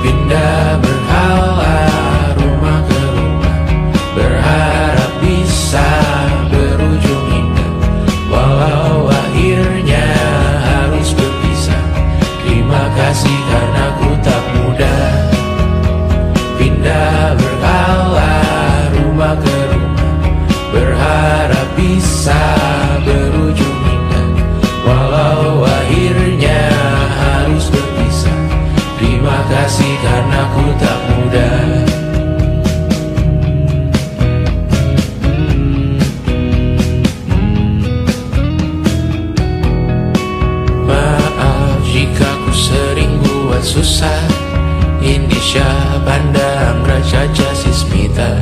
Pindah berhala rumah ke rumah, berharap bisa berujung indah. Walau akhirnya harus berpisah, terima kasih karena ku tak mudah. Pindah berhala rumah ke rumah, berharap bisa berujung indah. Walau akhirnya harus berpisah, terima kasih karena ku tak mudah. Maaf jika ku sering buat susah. Indonesia, Banda, Anggra, Caca, Sismita,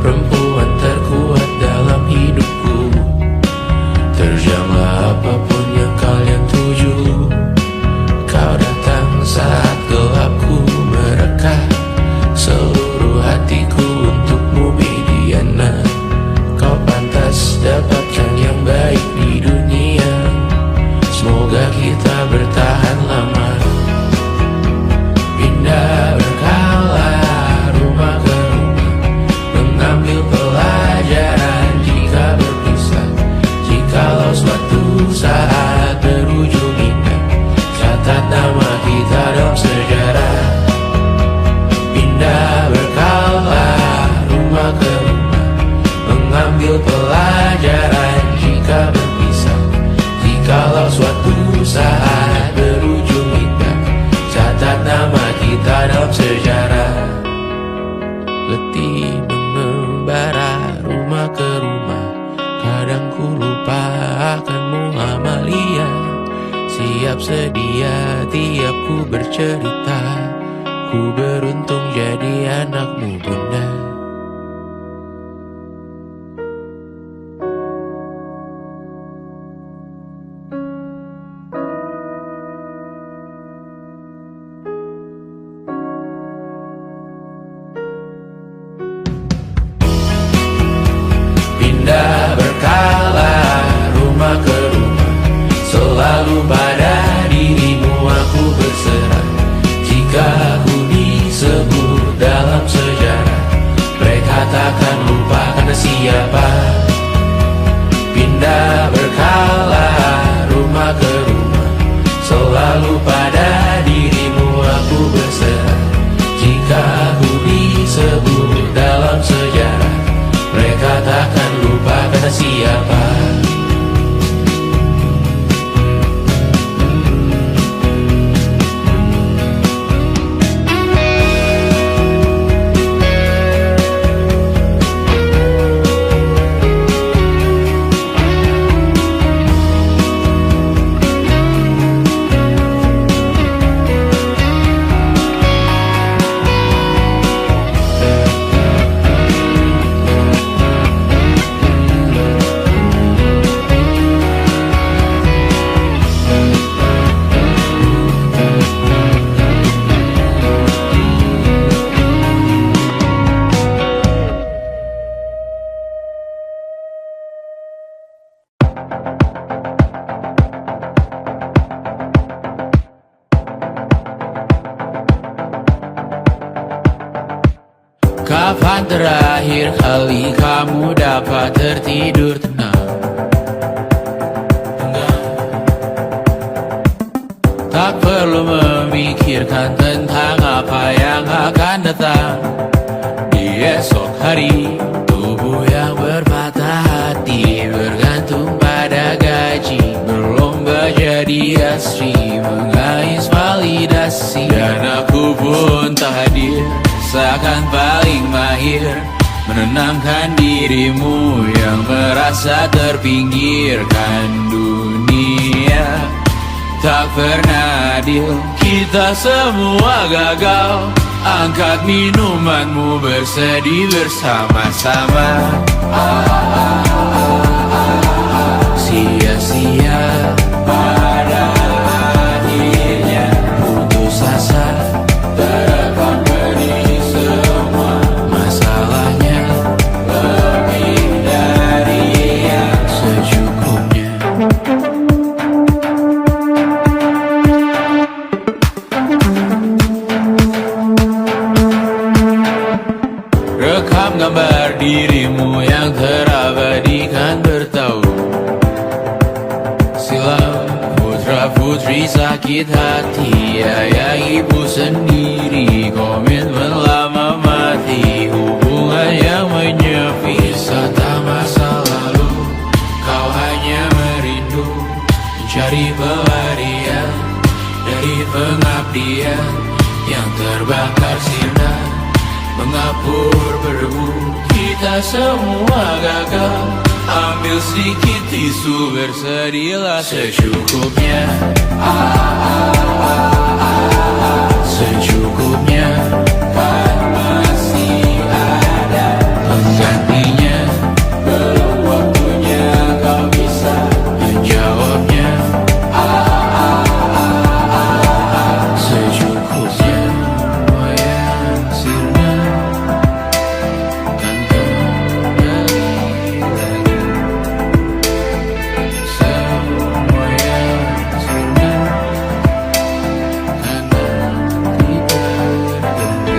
perempuan terkuat dalam hidupku. Terjanglah apapun yang kalian tuju. Kau datang saat gelapku mereka, seluruh hatiku untukmu Mediana. Kau pantas dapatkan yang baik di dunia, semoga kita bertahan lama. Pindah berkala rumah ke rumah, mengambil pelajaran jika berpisah. Jikalau suatu saat berujung indah, catat nama kita dalam sejarah. Pindah berkala rumah ke rumah, mengambil pelajaran jika berpisah. Jikalau suatu saat berujung indah, catat nama kita dalam sejarah. Letih mengembara rumah ke rumah, kadang ku lupa akanmu Amalia. Siap sedia tiap ku bercerita, ku beruntung jadi anakmu bunda. Pindah berkala rumah ke rumah, selalu pada dirimu aku berserah. Jika ku disebut dalam sejarah, mereka takkan lupa karena siapa. Pindah berkala rumah ke rumah, selalu pada dirimu aku berserah. Jika ku disebut dalam sejarah, mereka takkan lupa karena siapa. Kapan terakhir kali kamu dapat tertidur tenang? Tak perlu memikirkan tentang apa yang akan datang di esok hari. Tubuh yang berpatah hati bergantung pada gaji, berlomba jadi asri, mengais validasi. Dan aku pun tak hadir, seakan paling mahir menenangkan dirimu yang merasa terpinggirkan dunia. Tak pernah adil, kita semua gagal. Angkat minumanmu, bersedih bersama-sama. Sia-sia pada akhirnya putus asa, terekam pedih semua. Masalahnya lebih dari yang secukupnya. dirimu yang terabadikan bertahu. Silam putra putri sakit hati, ayah ibu sendiri komitmen lama mati. Hubungan yang menyepi, wisata masa lalu. Kau hanya merindu, mencari pelarian dari pengabdian yang terbakar sinar, mengapur berdebu. Kita semua gagal. Ambil sedikit tisu, bersedihlah secukupnya. Secukupnya, kan masih ada penggantinya. Belum waktunya kau bisa menjawabnya. Secukupnya, wayang sirna kan kembali lagi. Semua yang sirna kan nanti berganti.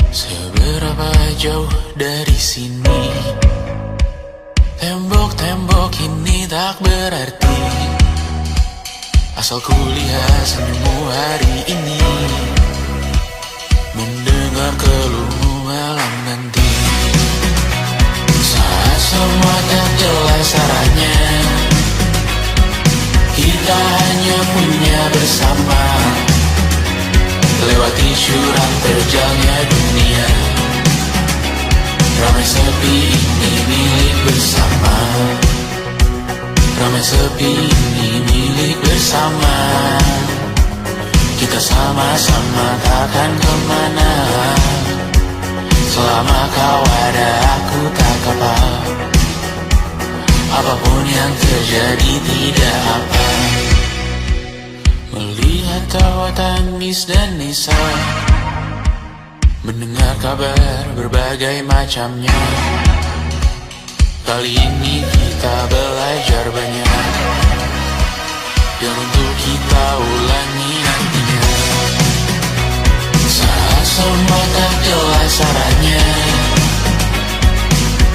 Seberapa jauh dari sini, tembok-tembok ini tak berarti, asal ku lihat senyummu hari ini, mendengar keluhmu malam nanti. Saat semua tak jelas arahnya, kita hanya punya bersama, lewati syurang terjalnya dunia. Ramai sepi ini milik bersama, ramai sepi ini milik bersama. Kita sama-sama takkan kemana, selama kau ada aku tak apa. Apapun yang terjadi tidak apa. Melihat tawa tangis dan nisa, mendengar kabar berbagai macamnya. Kali ini kita belajar banyak yang untuk kita ulangi nantinya. Saat semua tak jelas arahnya,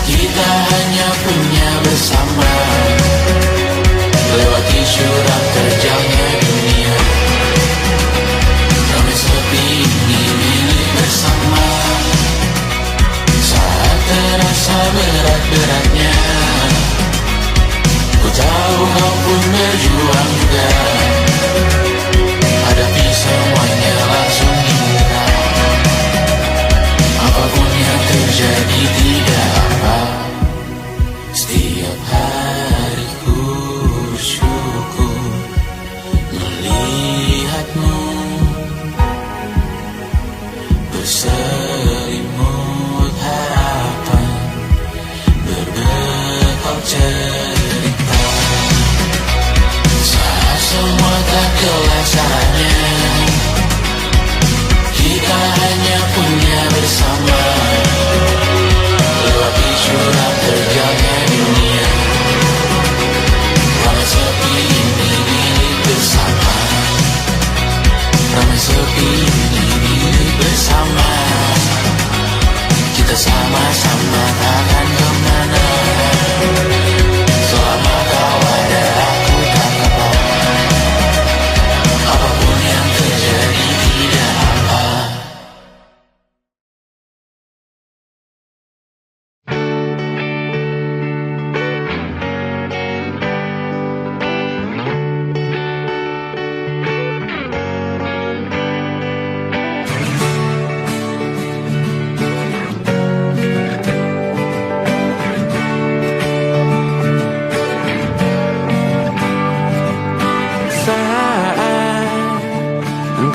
kita hanya punya bersama, lewati syurang terjalnya dunia. Ramai sepi ini milik bersama, saat terasa berat-beratnya. Ku tahu kau pun berjuang juga, hadapi semuanya langsung minta. Apapun yang terjadi tidak apa. Setiap hari ku bersyukur melihatmu berselimut harapan, berbekal cerita. Saat semua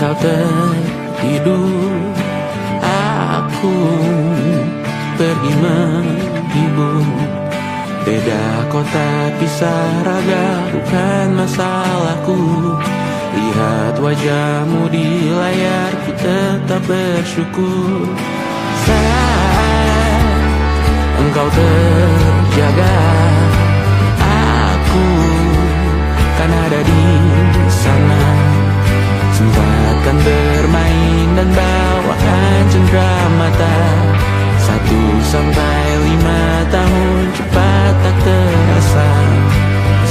Engkau tertidur, aku pergi menghibur. Beda kota pisah raga bukan masalahku. Lihat wajahmu di layar, ku tetap bersyukur. Saat engkau terjaga, aku kan ada di sana. Sempatkan bermain dan bawakan cenderamata. 1-5 tahun cepat tak terasa.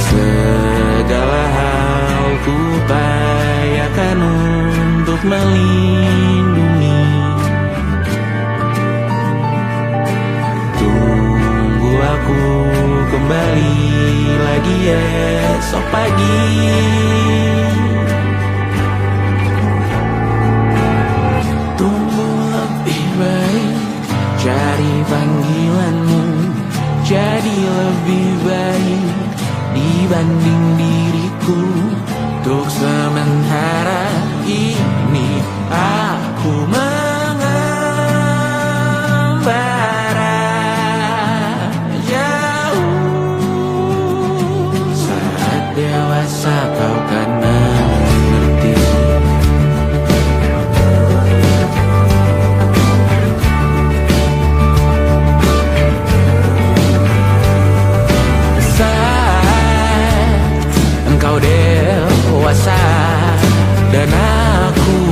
Segala hal ku upayakan untuk melindungi. Tunggu aku kembali lagi esok pagi. Tunggu lebih baik, cari panggilanmu jadi lebih baik dibanding diriku. Untuk sementara ini aku mengembara jauh. Saat dewasa kau kan mengerti. Engkau dewasa dan aku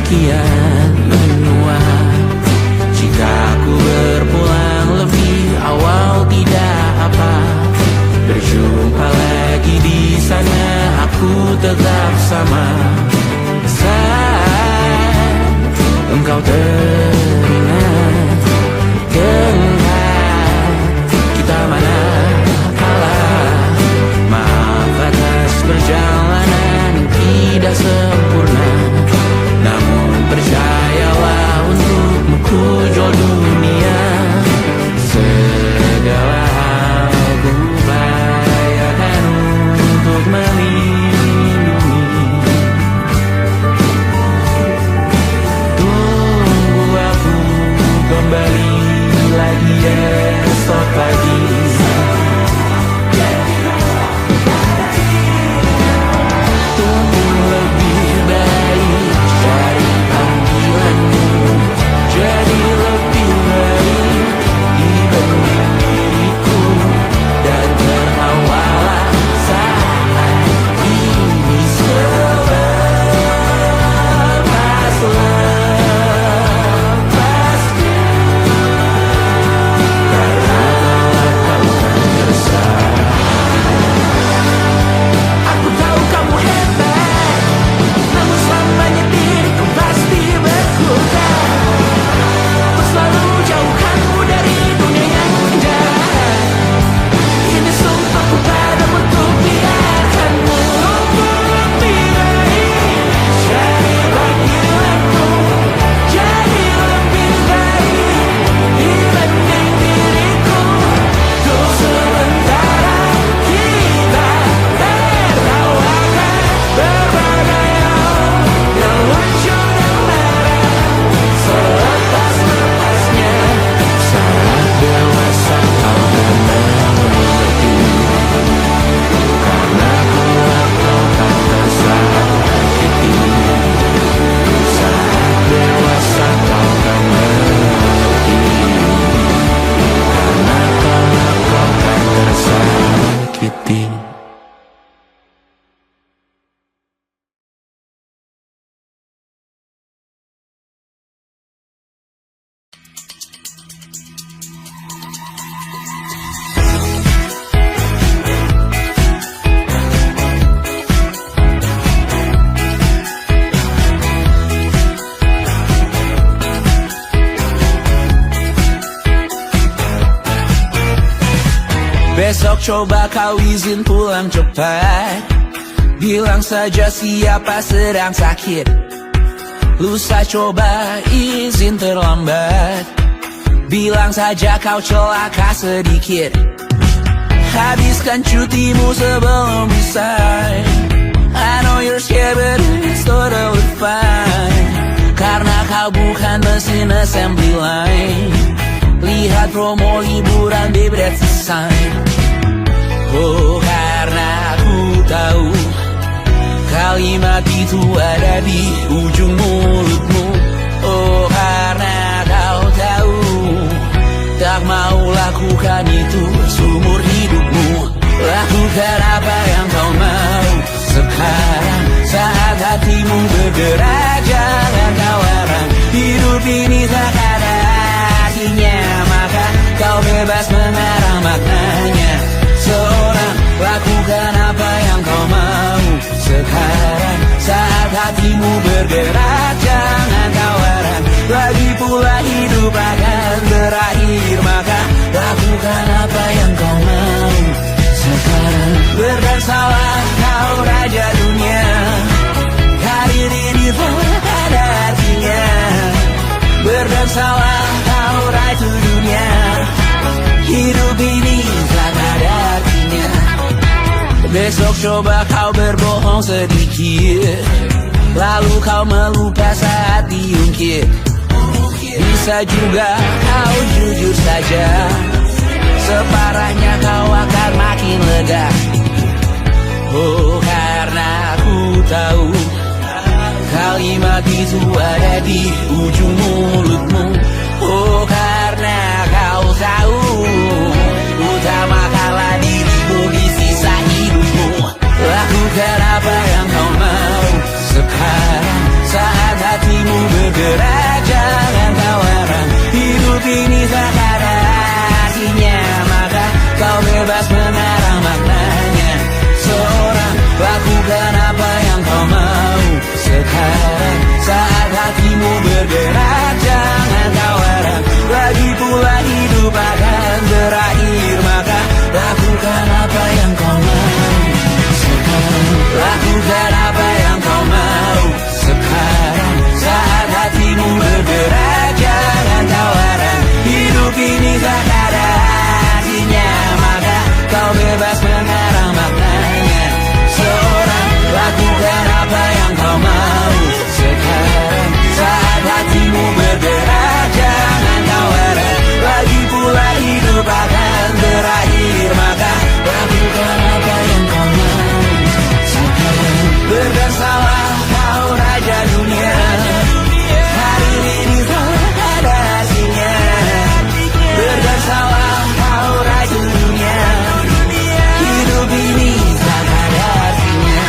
kian menua. Jika aku berpulang lebih awal tidak apa. Berjumpa lagi di sana, aku tetap sama. Saat engkau teringat, dengar kita mana perjalanan tidak sempurna, namun percayalah untukmu ku jual dunia. Segala hal ku upayakan untuk melindungi. Tunggu aku kembali lagi esok pagi. Besok coba kau izin pulang cepat. Bilang saja siapa sedang sakit. Lusa coba izin terlambat. Bilang saja kau celaka sedikit. Habiskan cutimu sebelum bisa. I know know you're scared but it's totally fine. Karena kau bukan mesin assembly line. Lihat promo liburan baby that's a sign. Oh karena aku tahu kalimat itu ada di ujung mulutmu. Oh karena kau tahu tak mau lakukan itu seumur hidupmu. Lakukan apa yang kau mau sekarang saat hatimu bergerak. Jangan kau larang, hidup ini tak ada artinya, maka kau bebas mengarang maknanya. Seorang lakukan apa yang kau mau sekarang saat hatimu bergerak. Jangan kau larang, lagi pula hidup akan berakhir, maka lakukan apa yang kau mau sekarang. Berdansalah kau raja dunia, karir ini tak ada artinya. Berdansalah kau raja dunia, hidup ini tak ada artinya. Besok coba kau berbohong sedikit, lalu kau melupa saat diungkit. Bisa juga kau jujur saja, separahnya kau akan makin lega. Oh karena aku tahu kalimat itu ada di ujung mulutmu. Oh karena kau tahu utamakanlah dirimu di sisa hidupmu. Lakukan apa yang kau mau sekarang saat hatimu bergerak. Jangan kau larang, hidup ini tak ada artinya, maka kau bebas mengarang maknanya. Seorang lakukan apa yang kau mau sekarang saat hatimu bergerak. Jangan kau larang, lagi pula hidup akan berakhir, maka lakukan apa yang kau mau sekarang. Lakukan apa yang kau mau sekarang saat hatimu bergerak. Jangan kau larang, hidup ini tak ada artinya, maka kau bebas mengarang maknanya. Seorang lakukan apa yang kau mau sekarang saat hatimu bergerak. Jangan kau larang, lagi pula hidup akan berakhir, maka lakukan apa yang kau mau sekarang. Berdansalah kau raja dunia, hari ini tak ada artinya. Berdansalah kau raja dunia, hidup ini tak ada artinya.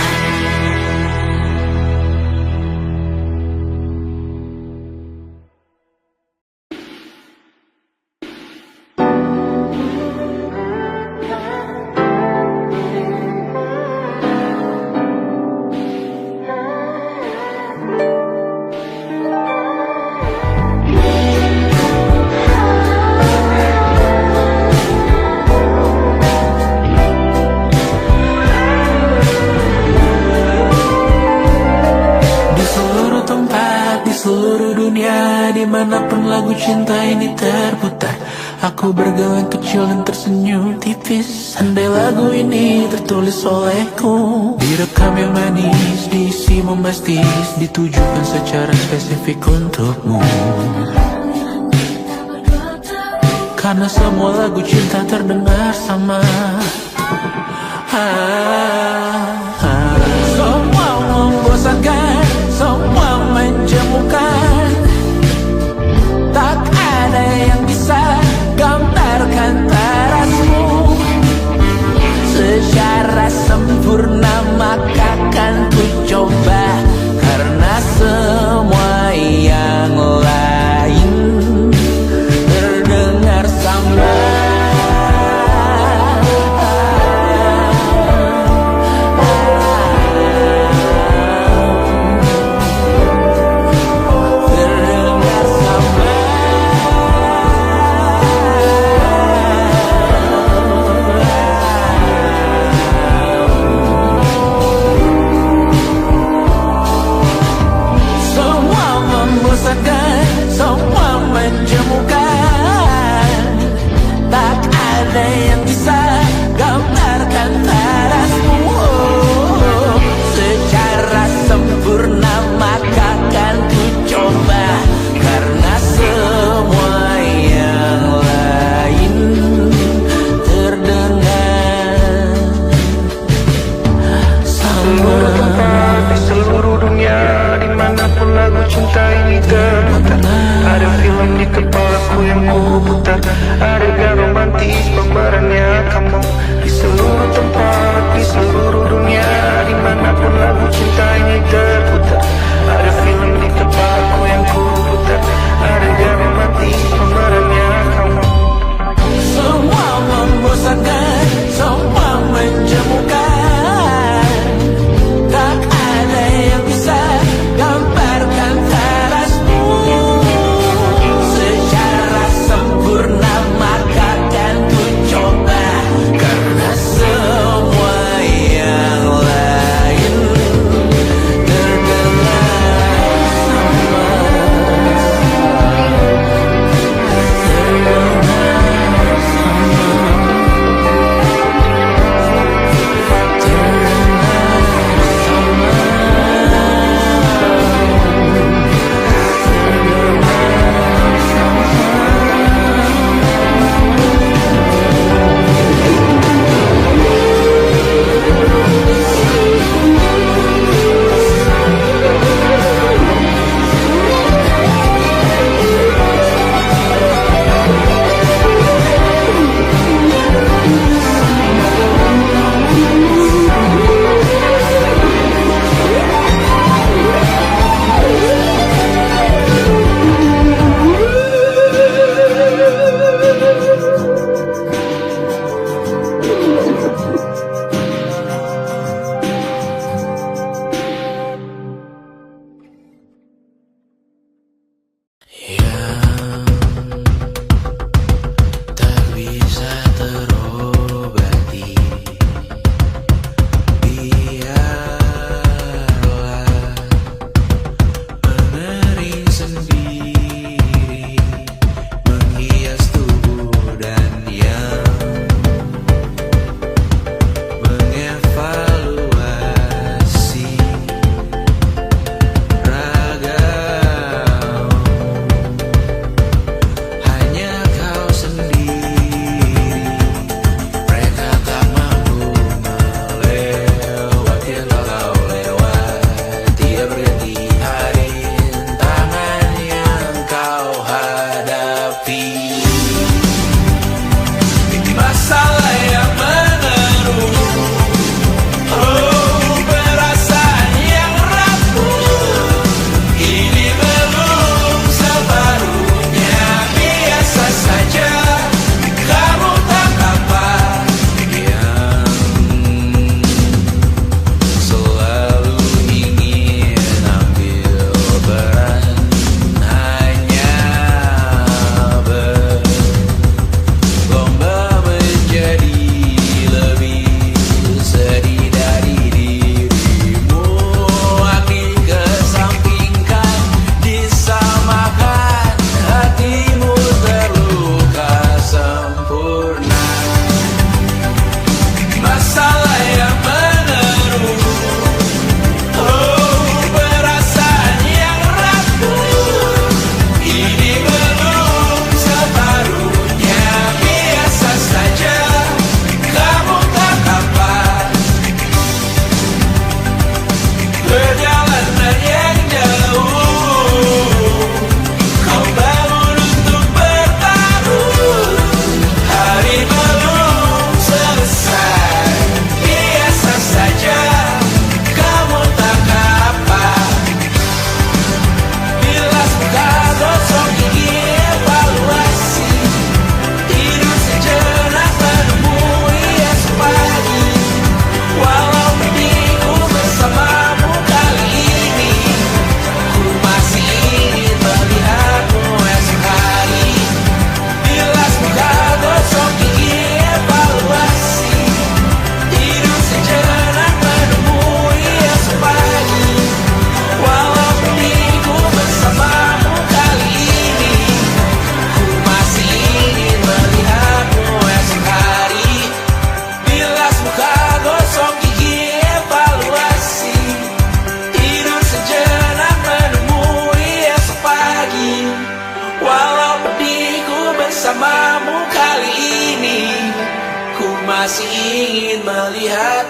Dimanapun lagu cinta ini terputar, aku bergaul kecil dan tersenyum tipis. Andai lagu ini tertulis olehku, direkam yang manis, diisi bombastis, ditujukan secara spesifik untukmu. Karena semua lagu cinta terdengar sama. Semua membosankan, semua menjemukan, tak ada yang bisa gambarkan tarasmu secara sempurna, maka kan ku coba. Karena semua yang lain terdengar sama.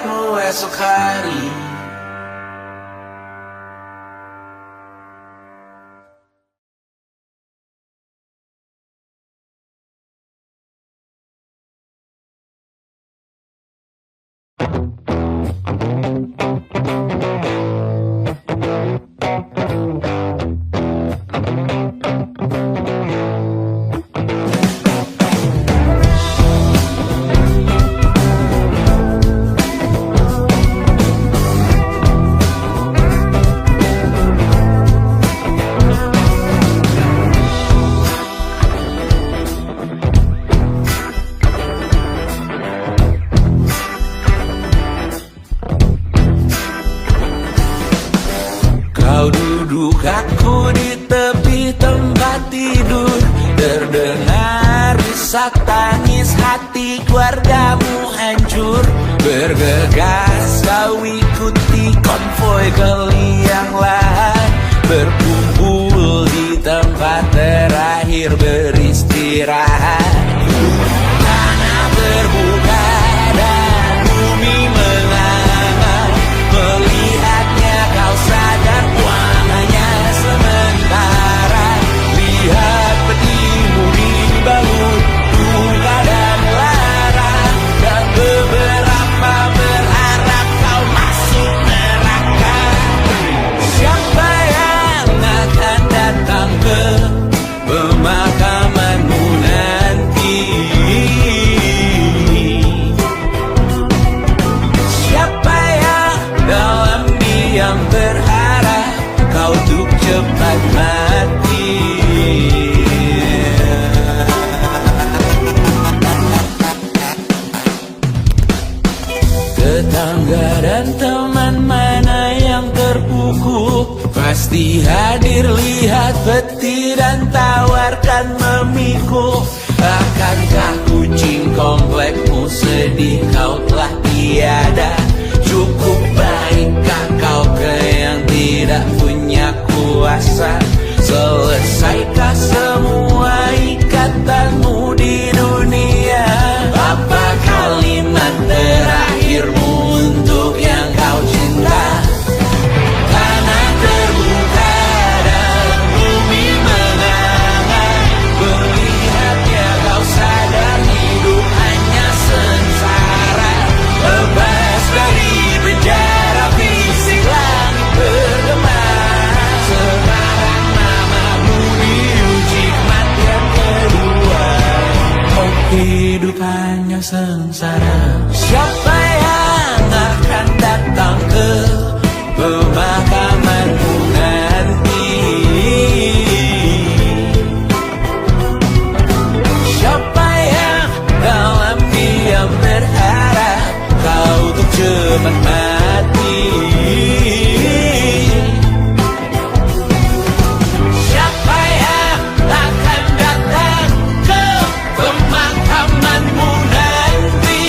denganmu esok hari. Kau duduk, aku di tepi tempat tidur. Terdengar isak tangis hati keluargamu hancur. Bergegas kau ikuti konvoi ke liang lahat. Berkumpul di tempat terakhir beristirahat. Tanah terbuka dan bumi menganga. Melihatnya kau sadar uang hanya sementara. Lihat petimu di baut duka dan lara. Dan beberapa berharap kau masuk neraka. Siapa yang akan datang ke pemakamanmu nanti? Siapa yang dalam diam berharap kau untuk cepat mati? Tetangga dan teman mana yang terpukul? Pasti hadir lihat peti dan tawarkan memikul. Akankah kucing komplekmu sedih kau telah tiada? Cukup baikkah kau ke yang tidak punya kuasa? Selesaikah semua ikatanmu di dunia? Apa kalimat terakhirmu untuk yang kau cinta? Tanah terbuka dan bumi menganga. Melihatnya kau sadar hidup hanya sengsara. Lepas dari penjara fisik langit bergema. Sekarang namamu diuji kematian kedua. Oh, hidup hanya sengsara. Siapa yang akan datang ke pemakamanmu nanti? Siapa yang dalam diam berharap kau untuk cepat mati? Siapa yang akan datang ke pemakamanmu nanti?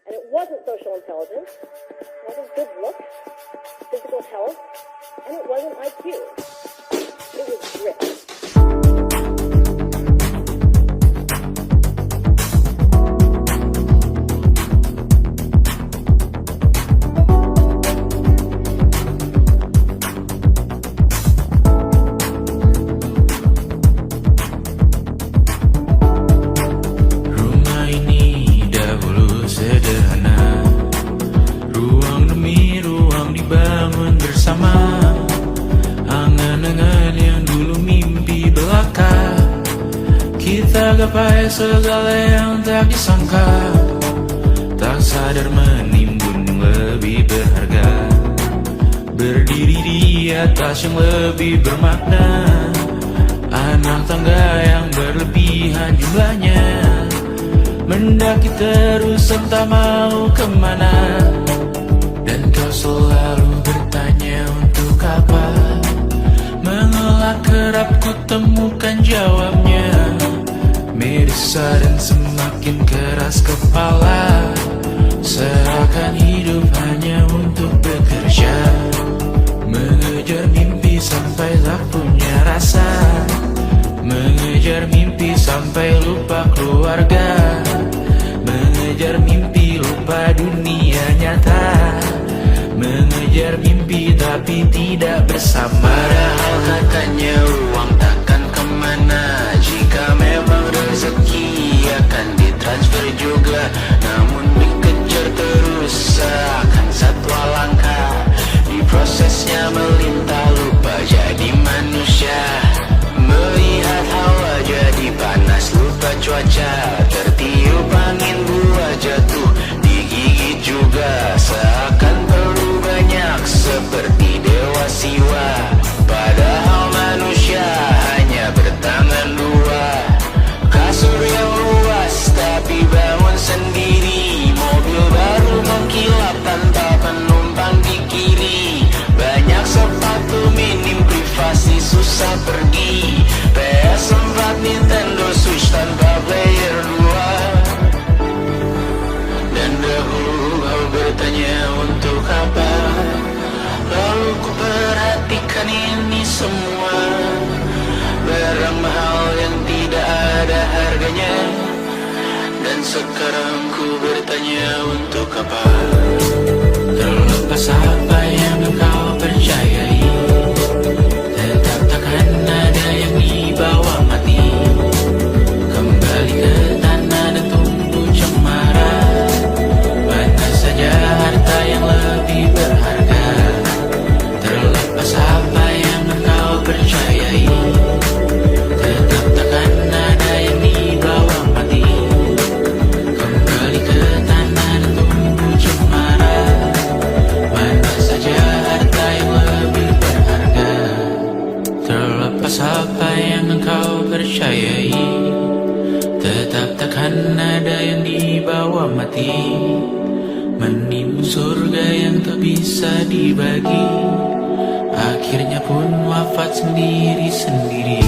And it wasn't social intelligence, it wasn't good looks, physical health, and it wasn't IQ. It was grit. Rumah ini dahulu sederhana. Ruang demi ruang dibangun bersama. Angan-angan yang dulu mimpi belaka. Kita gapai segala yang tak disangka. Tak sadar menimbun yang lebih berharga. Berdiri di atas yang lebih bermakna. Anak tangga yang berlebihan jumlahnya. Mendaki terus entah mau kemana. atas kepala, seakan hidup hanya untuk bekerja, mengejar mimpi sampai tak punya rasa, mengejar mimpi sampai lupa keluarga, mengejar mimpi lupa dunia nyata, mengejar mimpi tapi tidak bersama. Padahal katanya uang takkan kemana, jika memang rezeki akan ditransfer juga, namun dikejar terus seakan satwa langka, di prosesnya melintas lupa jadi manusia, melihat hawa jadi panas lupa cuaca, tertiup angin buah jatuh digigit juga, seakan perlu banyak seperti dewa siwa, padahal manusia hanya bertangan dua. Kasur yang luas tapi bangun sendiri, mobil baru mengkilap tanpa penumpang di kiri, banyak sepatu minim privasi susah pergi, PS4 Nintendo Switch tanpa player 2. Dan dahulu kau bertanya untuk apa, lalu ku perhatikan ini semua, barang mahal yang tidak ada harganya, dan sekarang ku bertanya untuk apa. Terlepas apa yang engkau percayai, tetap takkan ada yang dibawa mati, kembali ke tanah dan tunggu cemara, mana saja harta yang lebih berharga. Terlepas apa yang engkau percayai, tetap takkan ada yang dibawa mati, kembali ke tanah dan tunggu cemara, mana saja harta yang lebih berharga. Terlepas apa yang engkau percayai, tetap takkan ada yang dibawa mati, menimbun surga yang tak bisa dibagi, akhirnya pun wafat sendiri-sendiri.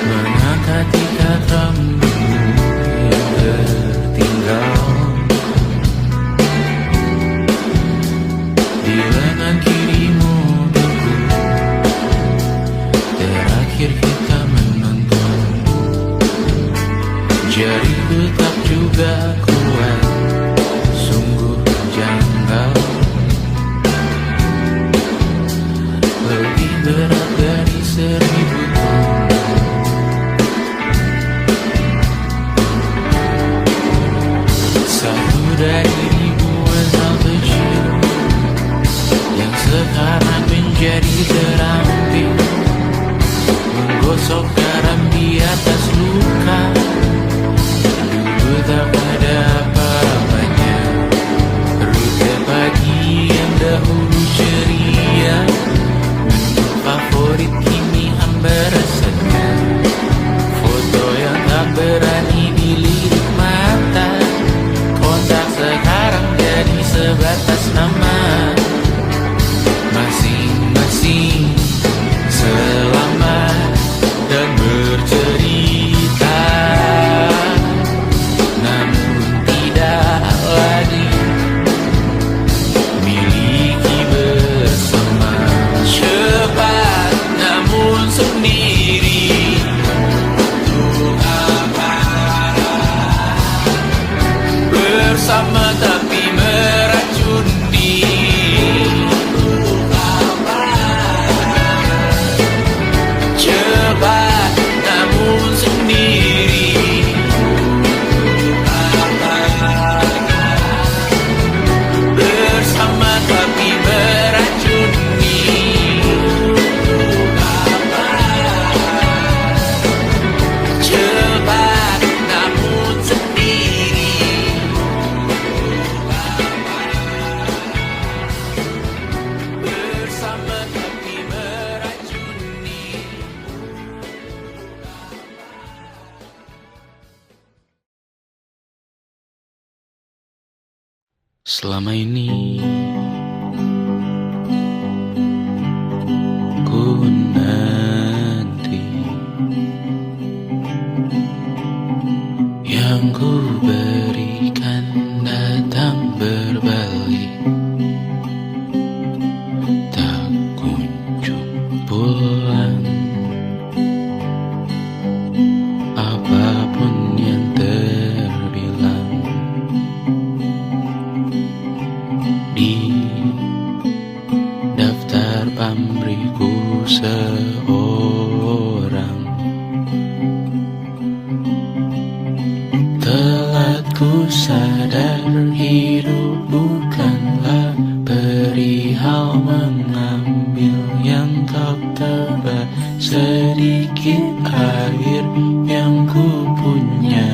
Mengangkat ikat rambutmu yang tertinggal di lengan kirimu, mobilku, terakhir kita menonton, jari tetap juga kuat, sungguh janggal, lebih berat dari 1000 ton. Satu dari ribuan hal kecil yang sekarang menjadi terampil, menggosok garam di atas luka, dulu tak ada apa-apanya, rute pagi yang dahulu ceria, menu favorit kini hambar rasanya, foto yang tak berani dilirik mata, kontak sekarang jadi sebatas nama, masing-masing selamat dan bercerita, namun tidak lagi miliki bersama, cepat namun sendiri. Untuk apa bersama tapi meracuni? Cepat namun sendiri. Bersama tapi meracuni. Cepat namun sendiri. Selama ini ku nanti yang ku berikan datang berbalik, tak kunjung pulang. Apapun yang terbilang di daftar pamrihku seorang, telah ku sadar hidup bukanlah perihal mengambil yang kau tebak. Sedikit air yang ku punya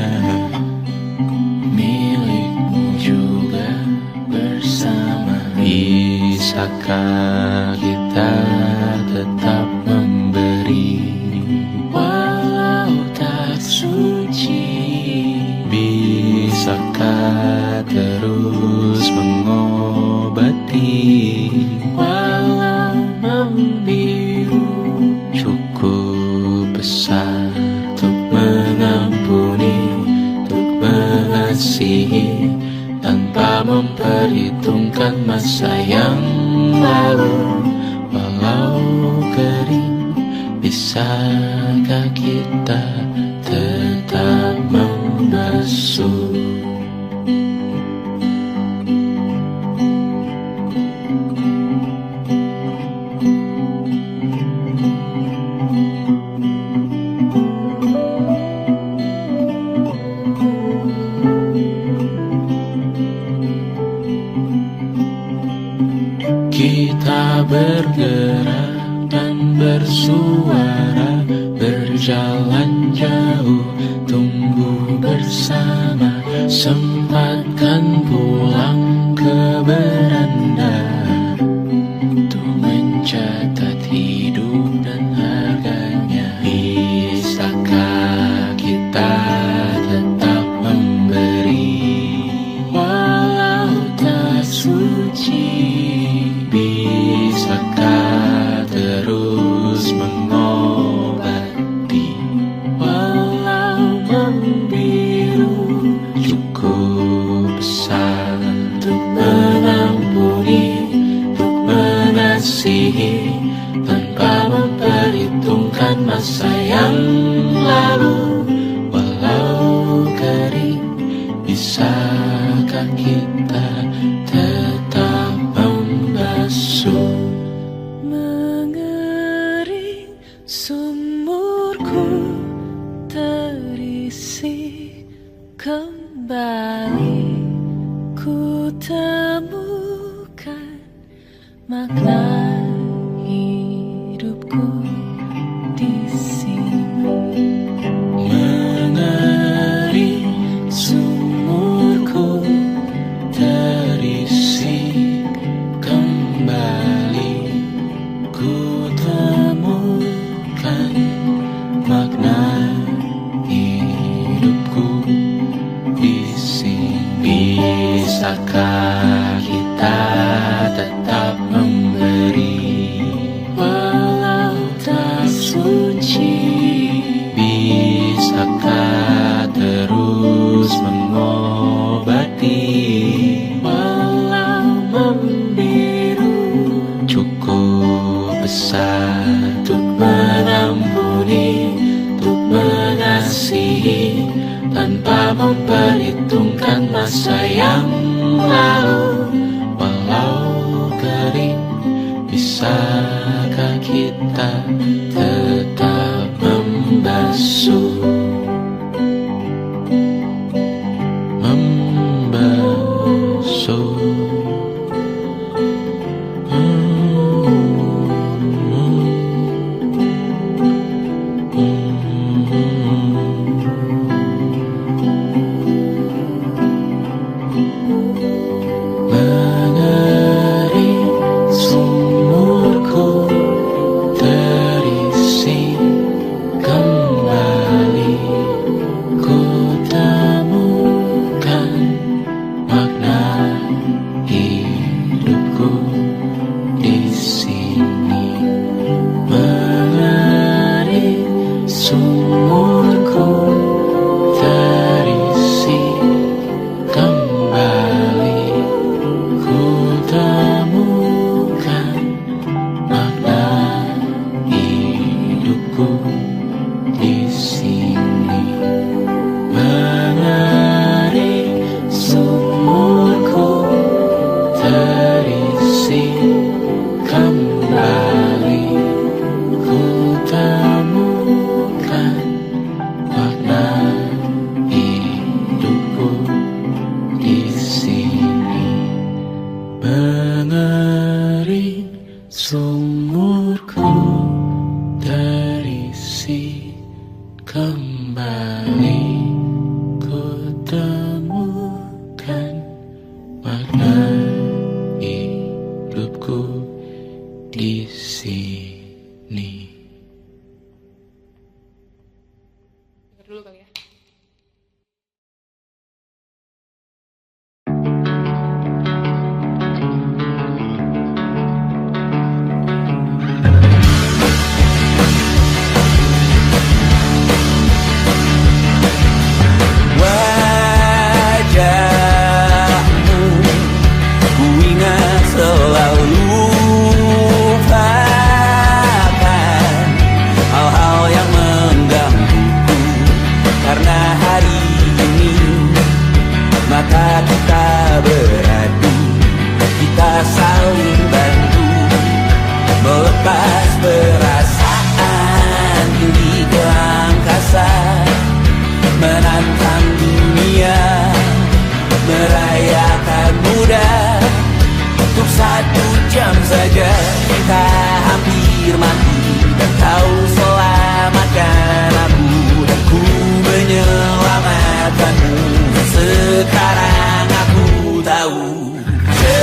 milikmu juga bersama. Bisakah kita tetap memberi walau tak suci? Bisakah terus mengobati walau membiru? Cukup besar untuk mengampuni, untuk mengasihi, tanpa memperhitungkan masa yang lalu. Walau kering, bisakah kita tetap membasuh? Kita bergerak dan bersuara, berjalan jauh, tumbuh bersama. Sempatkan pulang ke beranda untuk mencatat hidup dan harganya. Bisakah kita tetap memberi walau tak suci? Bisakah terus mengobati walau membiru? Cukup besar untuk mengampuni, untuk mengasihi, tanpa memperhitungkan masa yang lalu. Walau kering, bisakah kita tetap membasuh? Mengering sumurku terisi kembali, ku temukan makna hidupku di sini. Mengering sumurku terisi kembali, ku temukan makna hidupku di sini. Bisakah kita tetap memberi walau tak suci? Bisakah terus mengobati walau membiru? Cukup besar untuk mengampuni, untuk mengasihi, tanpa memperhitungkan masa yang lalu. Walau kering, bisakah kita tetap membasuh? Membasuh. Mengering sumurku terisi kembali, Kan makna hidupku di sini. Dulu kali ya. Wajahmu ku ingat selalu, lupakan hal-hal yang menggangguku. Karena hari ini mata kita beradu, kita saling bantu melepas perasaan tinggi ke angkasa, menantang dunia, merayakan muda. Untuk 1 jam saja kita hampir mati, dan kau selamatkan aku, dan ku menyelamatkanmu. Sekarang aku tahu cerita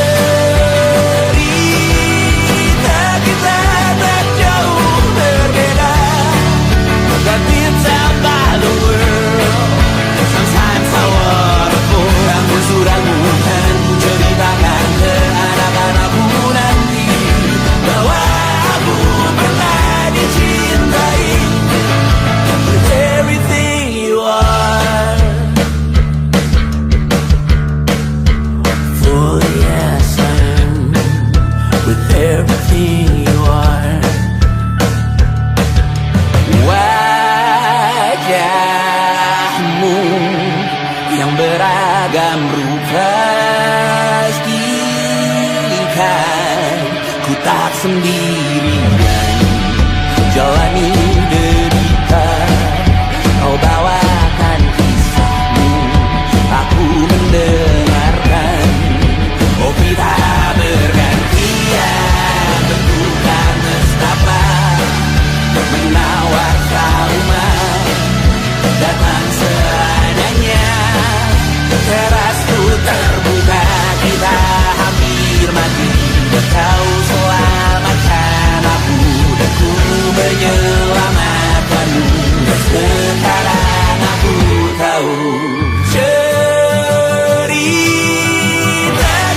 kita tak jauh berbeda, but it's about the world. Sometimes I wanna go. Ramu-ramu kan ku ceritakan ke anak-anakku nanti, bahwa aku pernah dicintai with everything you are. For yes I am with everything you are. Wajahmu yang beragam rupa pastikan ku tak sendirian jalani derita. Kau bawakan kisahmu, aku mendengarkan. Oh kita bergantian bentukan nestapa, menawar trauma datang seadanya. Terasku terbuka, kita hampir mati, dan kau selamatkan aku, dan ku menyelamatkanmu. Sekarang aku tahu cerita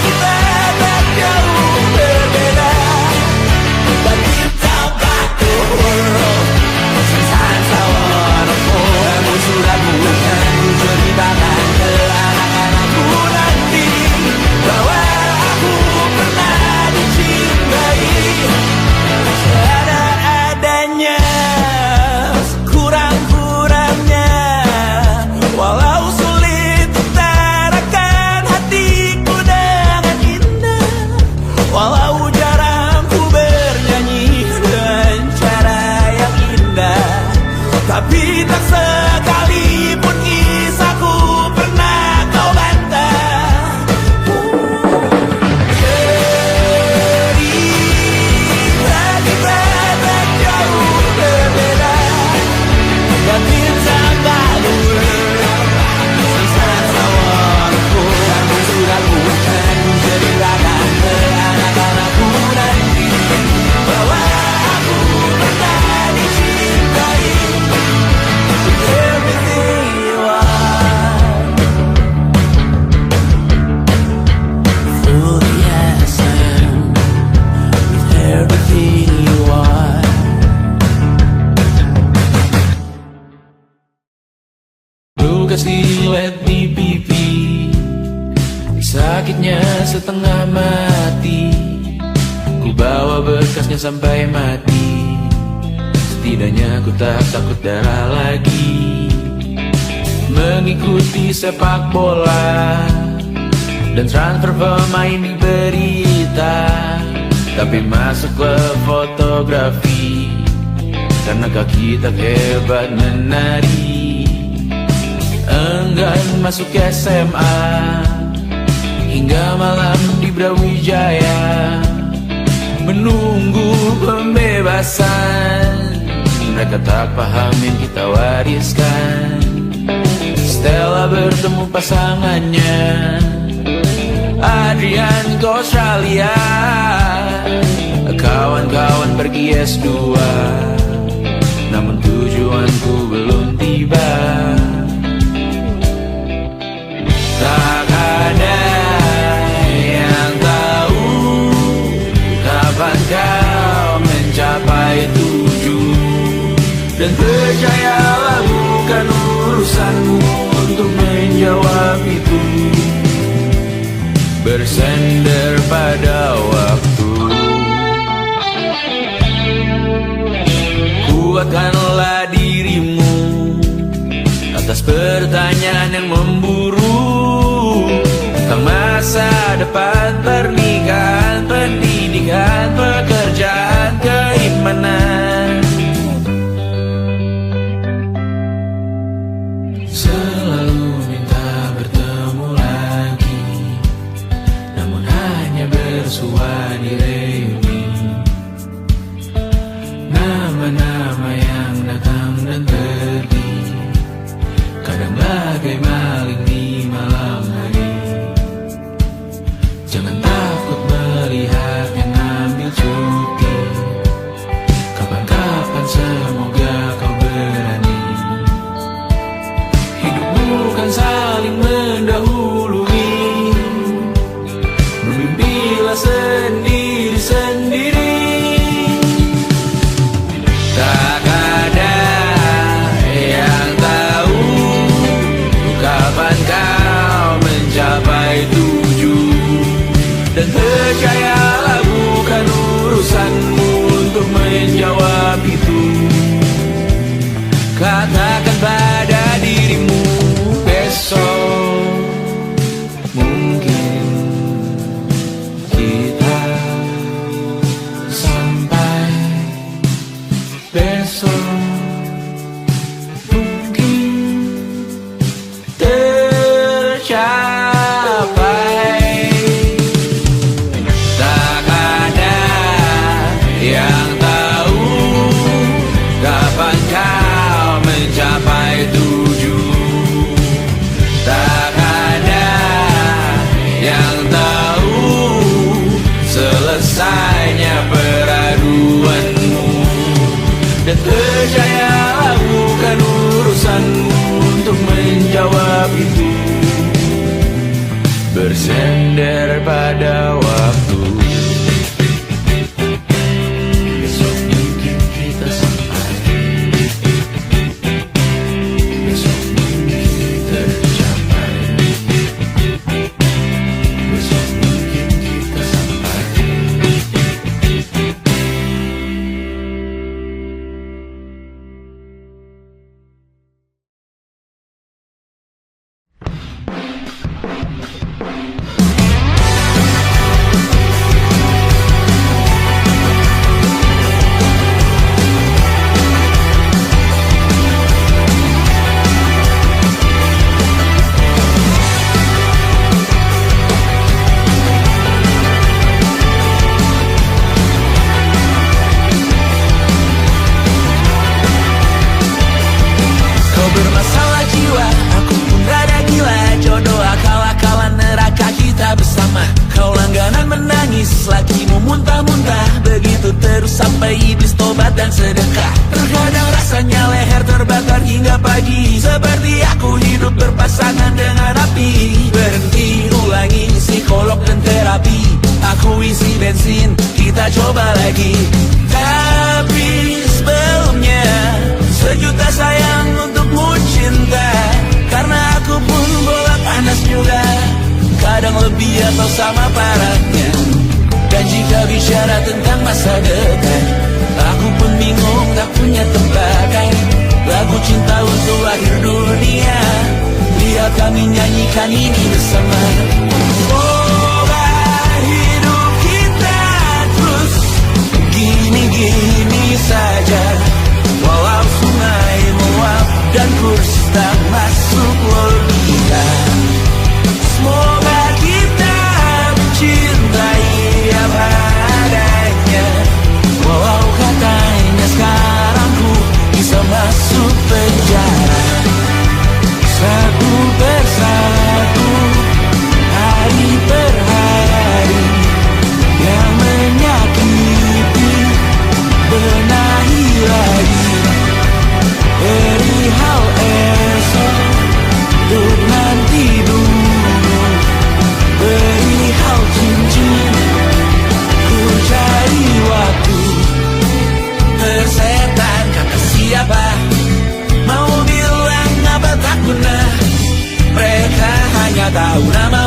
kita tak jauh berbeda, but it's about the world. Sometimes I wanna go. Ramu-ramu kan ku ceritakan ke anak-anakku nanti, bahwa aku pernah dicintai seadanya, sekurang-kurangnya. Walau sulit utarakan hatiku dengan indah, walau jarang ku bernyanyi dengan cara yang indah, tapi tak sekalipun kisahku pernah kau bantah. Cerita kita tak jauh berbeda, but it's about the world. Sometimes I wanna go. Ramu-ramu kan ku ceritakan ke anak-anakku nanti, bahwa aku pernah dicintai with everything you are. Fully yes I am with everything you are. Luka silet di pipi, sakitnya setengah mati. Ku bawa bekasnya sampai mati, setidaknya ku tak takut darah lagi. Mengikuti sepak bola dan transfer pemain di berita, tapi masuk klub fotografi karena kaki tak hebat menari. Enggan masuk SMA hingga malam di Brawijaya, menunggu pembebasan. Mereka tak paham yang kita wariskan. Stella bertemu pasangannya Adrian ke Australia, kawan-kawan pergi S2, namun tujuanku belum tiba. Tak ada yang tahu kapan kau mencapai tujuh. Dan percayalah bukan urusanmu untuk menjawab itu. Bersender pada waktu. Kuatkanlah dirimu atas pertanyaan yang memburu tentang masa depan, pernikahan, pendidikan, pekerjaan, keimanan. Selalu minta bertemu lagi, namun hanya bersua di reuni. Nama-nama yang datang dan pergi, kadang bagai maling di malam hari. Jangan takut melihat yang ambil cuti, kapan-kapan semoga kau berani. Hidup bukan saling mendahului, bermimpilah sendiri-sendiri. Tak ada yang tahu kapan kau mencapai tujuh. Dan percayalah bukan urusanmu untuk menjawab itu. Katakan pada dirimu besok mungkin kita sampai. Besok mungkin tercapai. Tak ada yang tahu kapan kau mencapai tujuh. Tak ada yang tahu selesainya peraduanmu. Dan percayalah bukan urusanmu untuk menjawab itu. Bersender pada waktu. Besok mungkin kita sampai. Besok mungkin tercapai. Besok mungkin kita sampai. Bermasalah jiwa, aku pun rada gila. Jodoh akal-akalan neraka kita bersama. Kau langganan menangis, lakimu muntah-muntah. Begitu terus sampai iblis tobat dan sedekah. Terkadang rasanya leher terbakar hingga pagi. Seperti aku hidup berpasangan dengan api. Berhenti ulangi psikolog dan terapi. Aku isi bensin, kita coba lagi. Tapi sebelumnya sejuta sayang untukmu cinta. Karena aku pun bola panas juga, kadang lebih atau sama parahnya. Dan jika bicara tentang masa depan, aku pun bingung tak punya tembakan. Lagu cinta untuk akhir dunia, biar kami nyanyikan ini bersama. Semoga hidup kita terus gini-gini saja. Walau sungai meluap dan kurs tak masuk logika. Semoga kita mencintai apa adanya. Walau katanya sekarang ku bisa masuk penjara. Satu persatu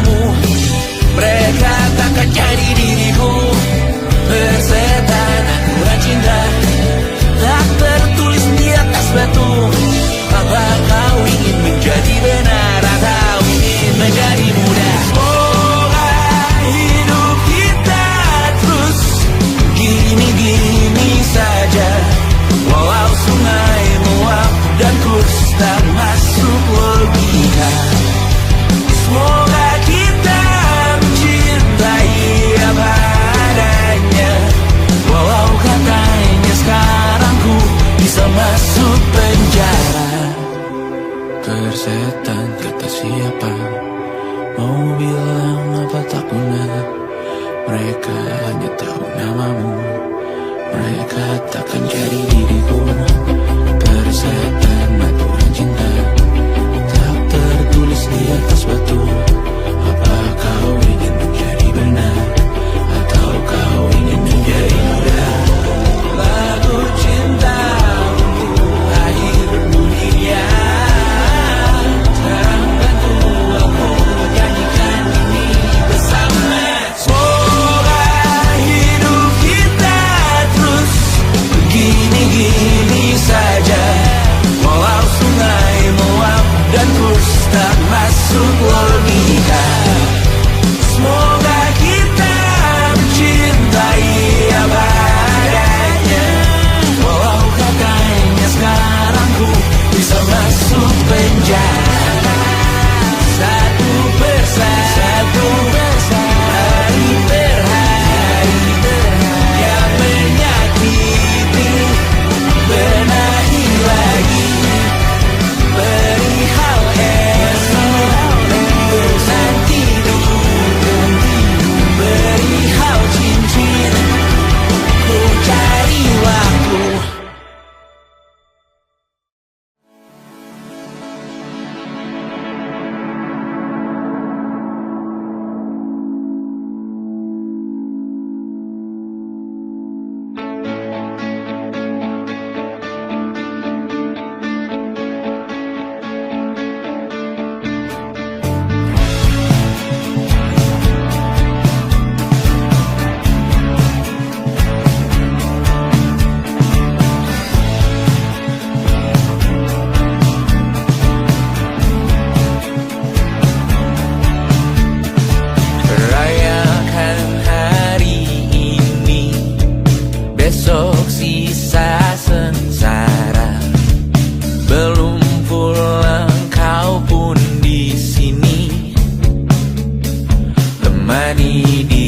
namamu. Mereka takkan jadi diriku. Persetan aturan cinta tak tertulis di atas batu. Apa kau ingin menjadi benar atau ingin menjadi muda? Semoga hidup kita terus gini-gini saja, walau sungai meluap dan kurs tak masuk logika. Semoga kita mencintai apa adanya, walau katanya sekarang ku bisa masuk penjara. Persetan kata siapa, mau bilang apa tak guna. Mereka hanya tahu namamu. Mereka takkan jadi diriku. Persetan aturan cinta tak tertulis di atas batu. Apa kau ingin menjadi benar atau kau ingin menjadi muda? Lagu cinta untuk akhir dunia, sekarang bantu aku nyanyikan ini bersama. Semoga hidup kita terus begini-gini saja, walau sungai meluap dan kurs tak masuk logika. Semoga kita mencintai apa adanya, walau katanya sekarang ku bisa masuk penjara. Satu persatu, hari per hari, yang menyakiti benahi lagi. Perihal esok, bosan tidur, perihal cincin, ku cari waktu. Rayakan hari ini, besok sisa sengsara. Belum pulang kau pun di sini, temani dia.